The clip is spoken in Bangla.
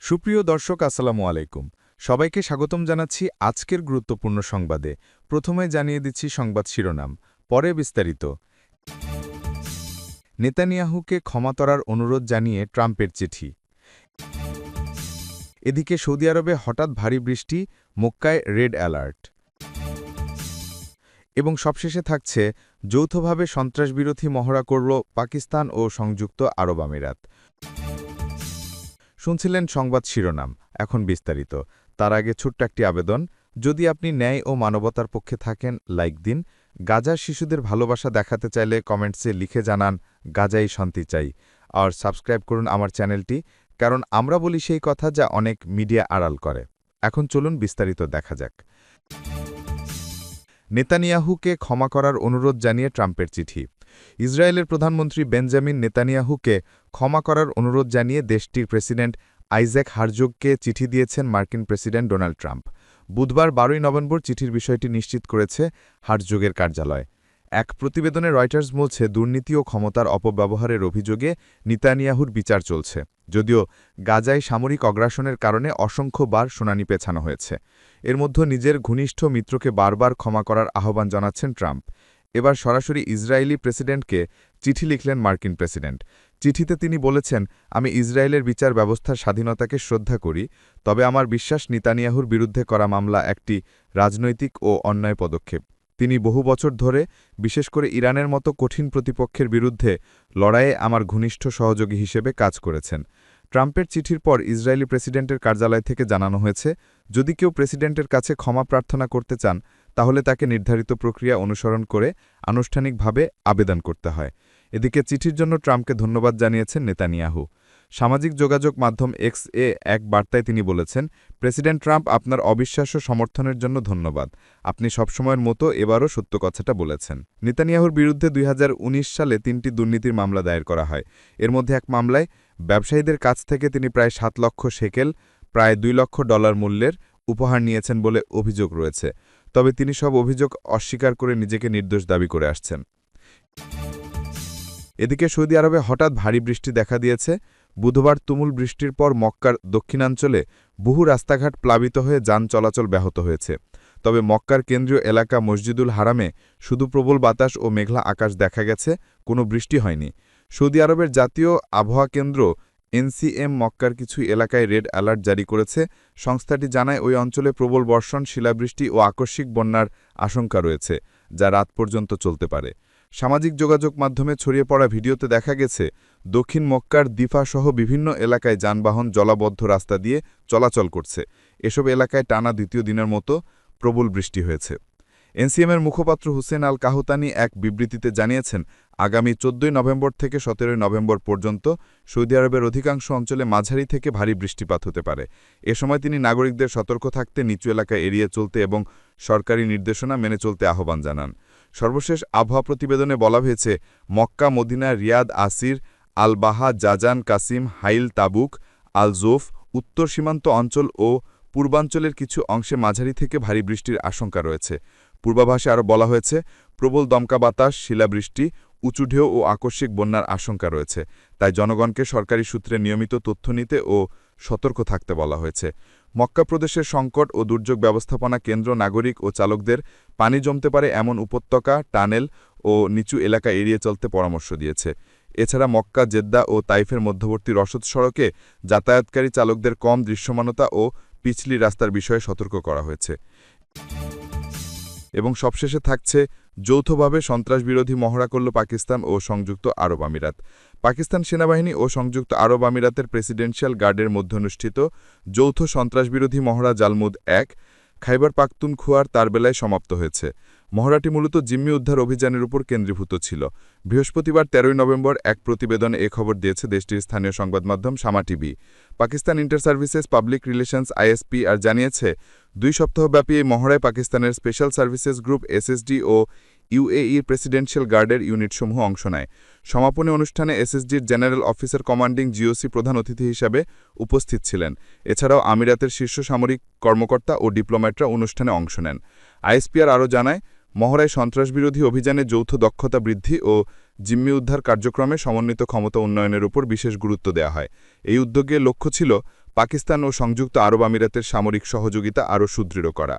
সুপ্রিয় দর্শক আসসালামু আলাইকুম। সবাইকে স্বাগতম জানাচ্ছি আজকের গুরুত্বপূর্ণ সংবাদে। প্রথমে জানিয়ে দিচ্ছি সংবাদ শিরোনাম, পরে বিস্তারিত। নেতানিয়াহুকে ক্ষমা করার অনুরোধ জানিয়ে ট্রাম্পের চিঠি। এদিকে সৌদি আরবে হঠাৎ ভারী বৃষ্টি, মক্কায় রেড অ্যালার্ট। এবং সবশেষে থাকছে যৌথভাবে সন্ত্রাসবিরোধী মহড়া করল পাকিস্তান ও সংযুক্ত আরব আমিরাত। শুনছিলেন সংবাদ শিরোনাম, এখন বিস্তারিত। তার আগে ছোট্ট একটি আবেদন, যদি আপনি ন্যায় ও মানবতার পক্ষে থাকেন লাইক দিন। গাজার শিশুদের ভালোবাসা দেখাতে চাইলে কমেন্টসে লিখে জানান গাজাই শান্তি চাই। আর সাবস্ক্রাইব করুন আমার চ্যানেলটি, কারণ আমরা বলি সেই কথা যা অনেক মিডিয়া আড়াল করে। এখন চলুন বিস্তারিত দেখা যাক। নেতানিয়াহুকে ক্ষমা করার অনুরোধ জানিয়ে ট্রাম্পের চিঠি। ইসরায়েলের প্রধানমন্ত্রী বেঞ্জামিন নেতানিয়াহুকে ক্ষমা করার অনুরোধ জানিয়ে দেশটির প্রেসিডেন্ট আইজ্যাক হারজোগকে চিঠি দিয়েছেন মার্কিন প্রেসিডেন্ট ডোনাল্ড ট্রাম্প। বুধবার ১২ নভেম্বর চিঠির বিষয়টি নিশ্চিত করেছে হারজোগের কার্যালয়। এক প্রতিবেদনে রয়টার্স বলছে, দুর্নীতি ও ক্ষমতার অপব্যবহারের অভিযোগে নেতানিয়াহুর বিচার চলছে, যদিও গাজায় সামরিক অগ্রাসনের কারণে অসংখ্যবার শুনানি পেছানো হয়েছে। এর মধ্যে নিজের ঘনিষ্ঠ মিত্রকে বারবার ক্ষমা করার আহ্বান জানাচ্ছেন ট্রাম্প। এবার সরাসরি ইসরায়েলি প্রেসিডেন্টকে চিঠি লিখলেন মার্কিন প্রেসিডেন্ট। চিঠিতে তিনি বলেছেন, আমি ইসরায়েলের বিচার ব্যবস্থার স্বাধীনতাকে শ্রদ্ধা করি, তবে আমার বিশ্বাস নেতানিয়াহুর বিরুদ্ধে করা মামলা একটি রাজনৈতিক ও অন্যায় পদক্ষেপ। তিনি বহু বছর ধরে, বিশেষ করে ইরানের মতো কঠিন প্রতিপক্ষের বিরুদ্ধে লড়াইয়ে আমার ঘনিষ্ঠ সহযোগী হিসেবে কাজ করেছেন। ট্রাম্পের চিঠির পর ইসরায়েলি প্রেসিডেন্টের কার্যালয় থেকে জানানো হয়েছে, যদি কেউ প্রেসিডেন্টের কাছে ক্ষমা প্রার্থনা করতে চান, তাহলে তাকে নির্ধারিত প্রক্রিয়া অনুসরণ করে আনুষ্ঠানিকভাবে আবেদন করতে হয়। এদিকে চিঠির জন্য ট্রাম্পকে ধন্যবাদ জানিয়েছেন নেতানিয়াহু। সামাজিক যোগাযোগ মাধ্যম এক্স-এ এক বার্তায় তিনি বলেছেন, প্রেসিডেন্ট ট্রাম্প, আপনার অবিশ্বাস্য সমর্থনের জন্য ধন্যবাদ। আপনি সবসময়ের মতো এবারও সত্য কথাটা বলেছেন। নেতানিয়াহুর বিরুদ্ধে ২০১৯ সালে ৩টি দুর্নীতির মামলা দায়ের করা হয়। এর মধ্যে এক মামলায় ব্যবসায়ীদের কাছ থেকে তিনি প্রায় ৭ লক্ষ শেকেল, প্রায় $২ লক্ষ মূল্যের উপহার নিয়েছেন বলে অভিযোগ রয়েছে। তবে তিনি সব অভিযোগ অস্বীকার করে নিজেকে নির্দোষ দাবি করে আসছেন। এদিকে সৌদি আরবে হঠাৎ ভারী বৃষ্টি দেখা দিয়েছে। বুধবার তুমুল বৃষ্টির পর মক্কার দক্ষিণাঞ্চলে বহু রাস্তাঘাট প্লাবিত হয়ে যান চলাচল ব্যাহত হয়েছে। তবে মক্কার কেন্দ্রীয় এলাকা মসজিদুল হারামে শুধু প্রবল বাতাস ও মেঘলা আকাশ দেখা গেছে, কোনো বৃষ্টি হয়নি। সৌদি আরবের জাতীয় আবহাওয়া কেন্দ্র এনসিএম মক্কার কিছু এলাকায় রেড অ্যালার্ট জারি করেছে। সংস্থাটি জানায়, ওই অঞ্চলে প্রবল বর্ষণ, শিলাবৃষ্টি ও আকস্মিক বন্যার আশঙ্কা রয়েছে, যা রাত পর্যন্ত চলতে পারে। সামাজিক যোগাযোগ মাধ্যমে ছড়িয়ে পড়া ভিডিওতে দেখা গেছে, দক্ষিণ মক্কার দিফা সহ বিভিন্ন এলাকায় যানবাহন জলাবদ্ধ রাস্তা দিয়ে চলাচল করছে। এসব এলাকায় টানা দ্বিতীয় দিনের মতো প্রবল বৃষ্টি হয়েছে। এনসিএমের মুখপাত্র হুসেন আল কাহতানি এক বিবৃতিতে জানিয়েছেন, আগামী ১৪ নভেম্বর থেকে ১৭ নভেম্বর পর্যন্ত সৌদি আরবের অধিকাংশ অঞ্চলে মাঝারি থেকে ভারী বৃষ্টিপাত হতে পারে। এ সময় তিনি নাগরিকদের সতর্ক থাকতে, নিচু এলাকা এড়িয়ে চলতে এবং সরকারি নির্দেশনা মেনে চলতে আহ্বান জানান। সর্বশেষ আবহাওয়া প্রতিবেদনে বলা হয়েছে, মক্কা, মদিনা, রিয়াদ, আসির, আল বাহা, জাজান, কাসিম, হাইল, তাবুক, আল জোফ, উত্তর সীমান্ত অঞ্চল ও পূর্বাঞ্চলের কিছু অংশে মাঝারি থেকে ভারী বৃষ্টির আশঙ্কা রয়েছে। পূর্বাভাসে আরও বলা হয়েছে, প্রবল দমকা বাতাস, শিলাবৃষ্টি, উঁচু ঢেউ ও আকস্মিক বন্যার আশঙ্কা রয়েছে। তাই জনগণকে সরকারি সূত্রে নিয়মিত তথ্য নিতে ও সতর্ক থাকতে বলা হয়েছে। মক্কা প্রদেশের সংকট ও দুর্যোগ ব্যবস্থাপনা কেন্দ্র নাগরিক ও চালকদের পানি জমতে পারে এমন উপত্যকা, টানেল ও নিচু এলাকা এড়িয়ে চলতে পরামর্শ দিয়েছে। এছাড়া মক্কা, জেদ্দা ও তাইফের মধ্যবর্তী রসদ সড়কে যাতায়াতকারী চালকদের কম দৃশ্যমানতা ও পিছলি রাস্তার বিষয়ে সতর্ক করা হয়েছে। এবং সবশেষে থাকছে, যৌথভাবে সন্ত্রাসবিরোধী মহড়া করল পাকিস্তান ও সংযুক্ত আরব আমিরাত। পাকিস্তান সেনাবাহিনী ও সংযুক্ত আরব আমিরাতের প্রেসিডেন্সিয়াল গার্ডের মধ্যে অনুষ্ঠিত যৌথ সন্ত্রাসবিরোধী মহড়া জালমুদ-১ খাইবার পাখতুনখোয়ার তারবেলায় সমাপ্ত হয়েছে। মহড়াটি মূলত জিম্মি উদ্ধার অভিযানের উপর কেন্দ্রীভূত ছিল। বৃহস্পতিবার ১৩ নভেম্বর এক প্রতিবেদনে এ খবর দিয়েছে দেশটির স্থানীয় সংবাদমাধ্যম সামা TV. Pakistan inter services public relations ISPR জানিয়েছে, ২ সপ্তাহব্যাপী এই মহড়ায় পাকিস্তানের স্পেশাল সার্ভিসেস গ্রুপ এসএসডি ও ইউএইর প্রেসিডেন্সিয়াল গার্ডের ইউনিটসমূহ অংশ নেয়। সমাপনী অনুষ্ঠানে এসএসডির জেনারেল অফিসার কমান্ডিং জিওসি প্রধান অতিথি হিসাবে উপস্থিত ছিলেন। এছাড়াও আমিরাতের শীর্ষ সামরিক কর্মকর্তা ও ডিপ্লোম্যাটরা অনুষ্ঠানে অংশ নেন। আইএসপিআর আরও জানায়, মহড়ায় সন্ত্রাসবিরোধী অভিযানে যৌথ দক্ষতা বৃদ্ধি ও জিম্মি উদ্ধার কার্যক্রমে সমন্বিত ক্ষমতা উন্নয়নের উপর বিশেষ গুরুত্ব দেওয়া হয়। এই উদ্যোগের লক্ষ্য ছিল পাকিস্তান ও সংযুক্ত আরব আমিরাতের সামরিক সহযোগিতা আরও সুদৃঢ় করা।